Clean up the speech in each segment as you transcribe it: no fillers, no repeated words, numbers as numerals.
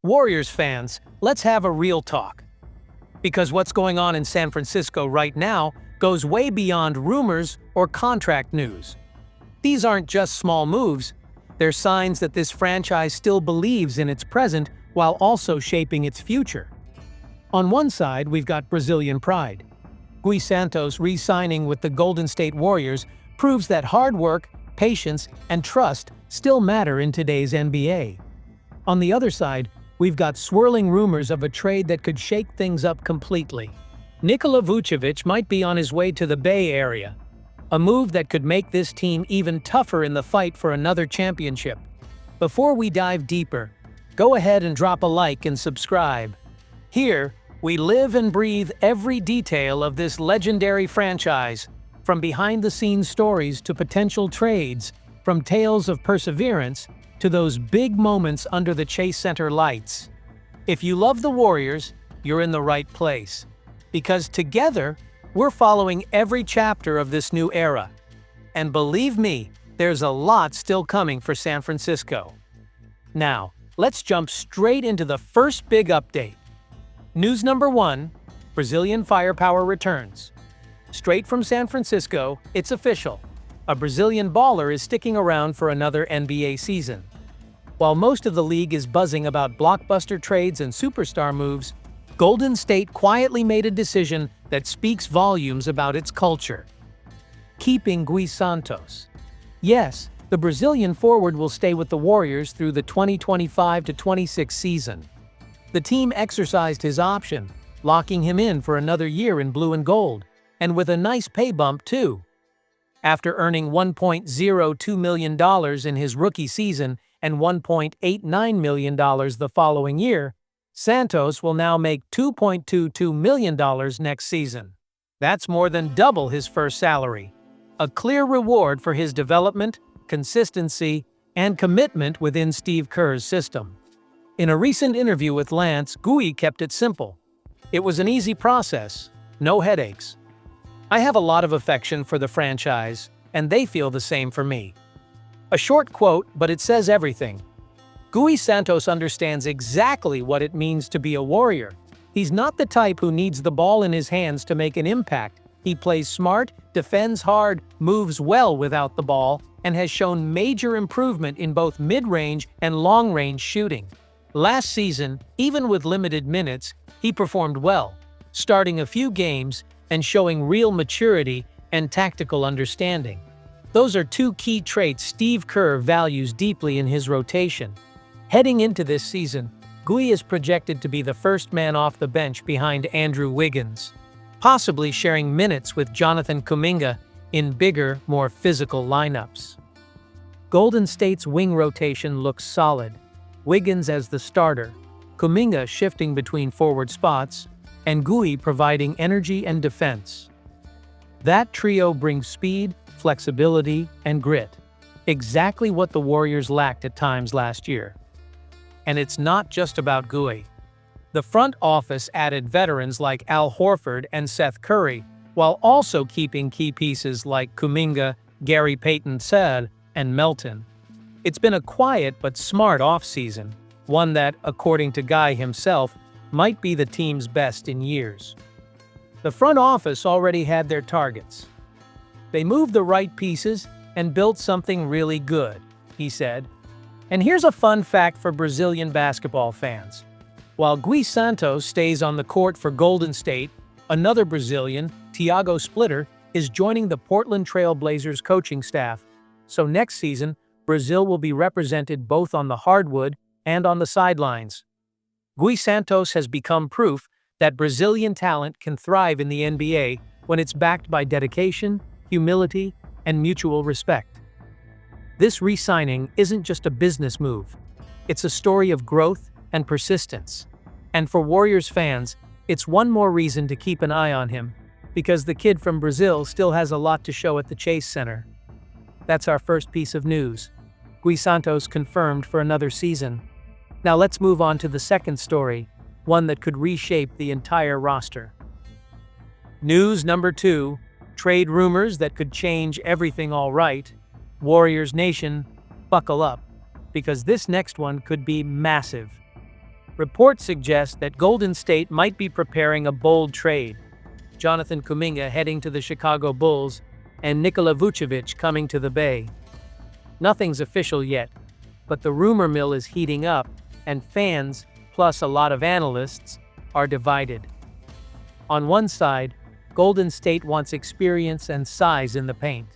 Warriors fans, let's have a real talk. Because what's going on in San Francisco right now goes way beyond rumors or contract news. These aren't just small moves, they're signs that this franchise still believes in its present while also shaping its future. On one side, we've got Brazilian pride. Gui Santos re-signing with the Golden State Warriors proves that hard work, patience, and trust still matter in today's NBA. On the other side, we've got swirling rumors of a trade that could shake things up completely. Nikola Vučević might be on his way to the Bay Area, a move that could make this team even tougher in the fight for another championship. Before we dive deeper, go ahead and drop a like and subscribe. Here, we live and breathe every detail of this legendary franchise, from behind-the-scenes stories to potential trades, from tales of perseverance to those big moments under the Chase Center lights. If you love the Warriors, you're in the right place. Because together, we're following every chapter of this new era. And believe me, there's a lot still coming for San Francisco. Now, let's jump straight into the first big update. News number 1, Brazilian firepower returns. Straight from San Francisco, it's official. A Brazilian baller is sticking around for another NBA season. While most of the league is buzzing about blockbuster trades and superstar moves, Golden State quietly made a decision that speaks volumes about its culture. Keeping Gui Santos. Yes, the Brazilian forward will stay with the Warriors through the 2025-26 season. The team exercised his option, locking him in for another year in blue and gold, and with a nice pay bump too. After earning $1.02 million in his rookie season and $1.89 million the following year, Santos will now make $2.22 million next season. That's more than double his first salary. A clear reward for his development, consistency, and commitment within Steve Kerr's system. In a recent interview with Lance, Gui kept it simple. It was an easy process, no headaches. I have a lot of affection for the franchise, and they feel the same for me. A short quote, but it says everything. Gui Santos understands exactly what it means to be a Warrior. He's not the type who needs the ball in his hands to make an impact. He plays smart, defends hard, moves well without the ball, and has shown major improvement in both mid-range and long-range shooting. Last season, even with limited minutes, he performed well, starting a few games and showing real maturity and tactical understanding. Those are two key traits Steve Kerr values deeply in his rotation. Heading into this season, Gui is projected to be the first man off the bench behind Andrew Wiggins, possibly sharing minutes with Jonathan Kuminga in bigger, more physical lineups. Golden State's wing rotation looks solid. Wiggins as the starter, Kuminga shifting between forward spots, and Gui providing energy and defense. That trio brings speed, flexibility, and grit, exactly what the Warriors lacked at times last year. And it's not just about Gui. The front office added veterans like Al Horford and Seth Curry, while also keeping key pieces like Kuminga, Gary Payton-Sed, and Melton. It's been a quiet but smart offseason, one that, according to Guy himself, might be the team's best in years. The front office already had their targets. They moved the right pieces and built something really good, he said. And here's a fun fact for Brazilian basketball fans. While Gui Santos stays on the court for Golden State, another Brazilian, Thiago Splitter, is joining the Portland Trail Blazers coaching staff. So next season, Brazil will be represented both on the hardwood and on the sidelines. Gui Santos has become proof that Brazilian talent can thrive in the NBA when it's backed by dedication, humility, and mutual respect. This re-signing isn't just a business move. It's a story of growth and persistence. And for Warriors fans, it's one more reason to keep an eye on him, because the kid from Brazil still has a lot to show at the Chase Center. That's our first piece of news. Gui Santos confirmed for another season. Now let's move on to the second story, one that could reshape the entire roster. News number 2, trade rumors that could change everything all right. Warriors Nation, buckle up, because this next one could be massive. Reports suggest that Golden State might be preparing a bold trade. Jonathan Kuminga heading to the Chicago Bulls, and Nikola Vučević coming to the Bay. Nothing's official yet, but the rumor mill is heating up, and fans, plus a lot of analysts, are divided. On one side, Golden State wants experience and size in the paint.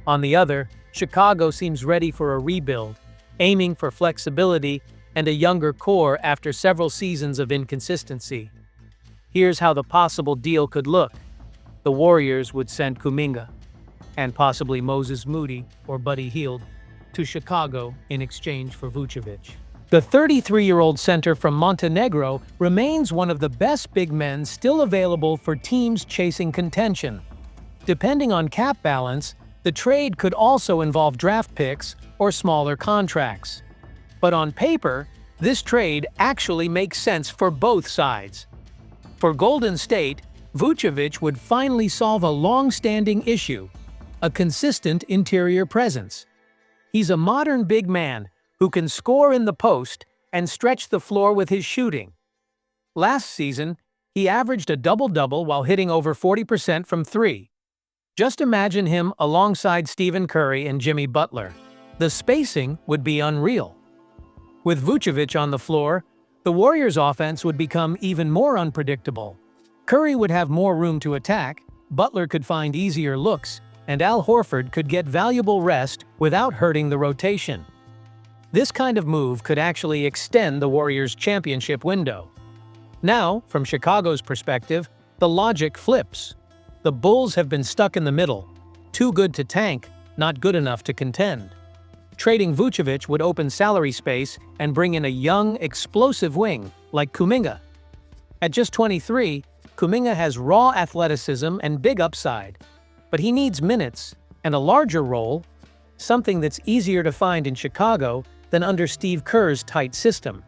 On the other, Chicago seems ready for a rebuild, aiming for flexibility and a younger core after several seasons of inconsistency. Here's how the possible deal could look. The Warriors would send Kuminga, and possibly Moses Moody or Buddy Hield, to Chicago in exchange for Vucevic. The 33-year-old center from Montenegro remains one of the best big men still available for teams chasing contention. Depending on cap balance, the trade could also involve draft picks or smaller contracts. But on paper, this trade actually makes sense for both sides. For Golden State, Vucevic would finally solve a long-standing issue: a consistent interior presence. He's a modern big man who can score in the post and stretch the floor with his shooting. Last season, he averaged a double-double while hitting over 40% from three. Just imagine him alongside Steve Kerr and Jimmy Butler. The spacing would be unreal. With Vucevic on the floor, the Warriors' offense would become even more unpredictable. Curry would have more room to attack, Butler could find easier looks, and Al Horford could get valuable rest without hurting the rotation. This kind of move could actually extend the Warriors' championship window. Now, from Chicago's perspective, the logic flips. The Bulls have been stuck in the middle, too good to tank, not good enough to contend. Trading Vucevic would open salary space and bring in a young, explosive wing like Kuminga. At just 23, Kuminga has raw athleticism and big upside, but he needs minutes and a larger role, something that's easier to find in Chicago than under Steve Kerr's tight system.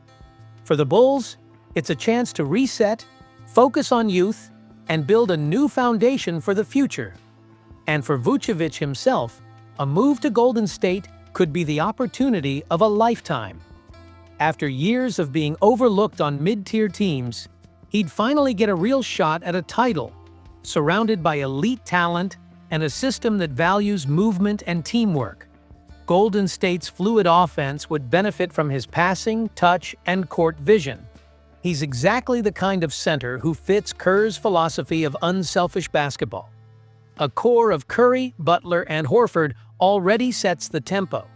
For the Bulls, it's a chance to reset, focus on youth, and build a new foundation for the future. And for Vucevic himself, a move to Golden State could be the opportunity of a lifetime. After years of being overlooked on mid-tier teams, he'd finally get a real shot at a title, surrounded by elite talent and a system that values movement and teamwork. Golden State's fluid offense would benefit from his passing, touch, and court vision. He's exactly the kind of center who fits Kerr's philosophy of unselfish basketball. A core of Curry, Butler, and Horford already sets the tempo.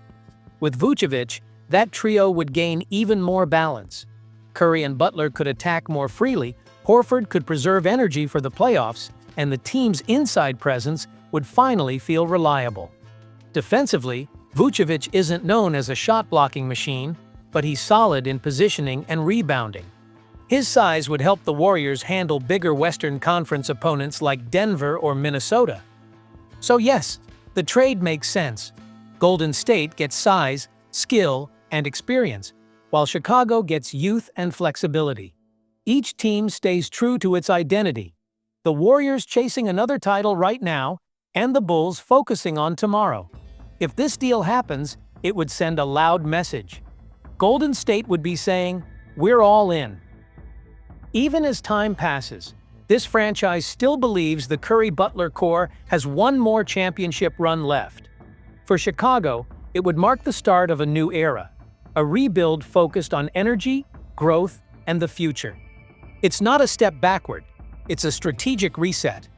With Vucevic, that trio would gain even more balance. Curry and Butler could attack more freely, Horford could preserve energy for the playoffs, and the team's inside presence would finally feel reliable. Defensively, Vucevic isn't known as a shot-blocking machine, but he's solid in positioning and rebounding. His size would help the Warriors handle bigger Western Conference opponents like Denver or Minnesota. So yes, the trade makes sense. Golden State gets size, skill, and experience, while Chicago gets youth and flexibility. Each team stays true to its identity. The Warriors chasing another title right now, and the Bulls focusing on tomorrow. If this deal happens, it would send a loud message. Golden State would be saying, "We're all in." Even as time passes, this franchise still believes the Curry-Butler core has one more championship run left. For Chicago, it would mark the start of a new era, a rebuild focused on energy, growth, and the future. It's not a step backward, it's a strategic reset.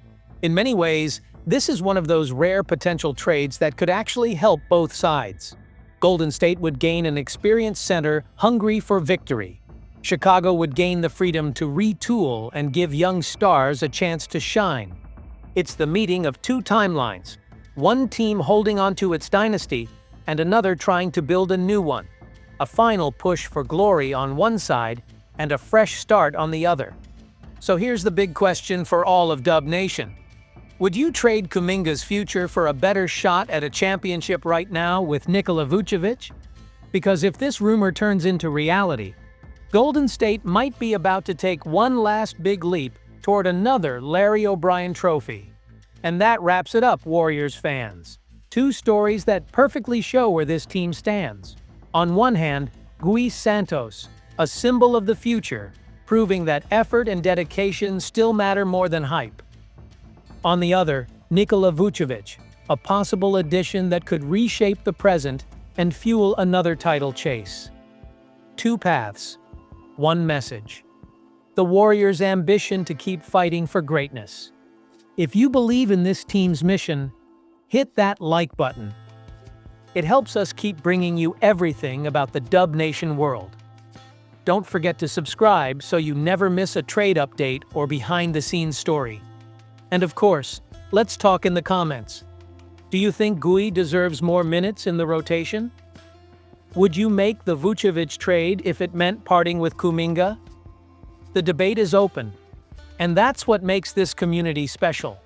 In many ways, this is one of those rare potential trades that could actually help both sides. Golden State would gain an experienced center hungry for victory. Chicago would gain the freedom to retool and give young stars a chance to shine. It's the meeting of two timelines, one team holding onto its dynasty and another trying to build a new one. A final push for glory on one side and a fresh start on the other. So here's the big question for all of Dub Nation. Would you trade Kuminga's future for a better shot at a championship right now with Nikola Vučević? Because if this rumor turns into reality, Golden State might be about to take one last big leap toward another Larry O'Brien trophy. And that wraps it up, Warriors fans. Two stories that perfectly show where this team stands. On one hand, Gui Santos, a symbol of the future, proving that effort and dedication still matter more than hype. On the other, Nikola Vučević, a possible addition that could reshape the present and fuel another title chase. Two paths, one message. The Warriors' ambition to keep fighting for greatness. If you believe in this team's mission, hit that like button. It helps us keep bringing you everything about the Dub Nation world. Don't forget to subscribe so you never miss a trade update or behind-the-scenes story. And of course, let's talk in the comments. Do you think Gui deserves more minutes in the rotation? Would you make the Vucevic trade if it meant parting with Kuminga? The debate is open, and that's what makes this community special.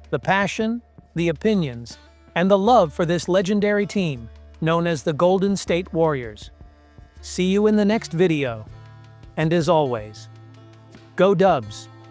The passion, the opinions, and the love for this legendary team, known as the Golden State Warriors. See you in the next video. And as always, go Dubs!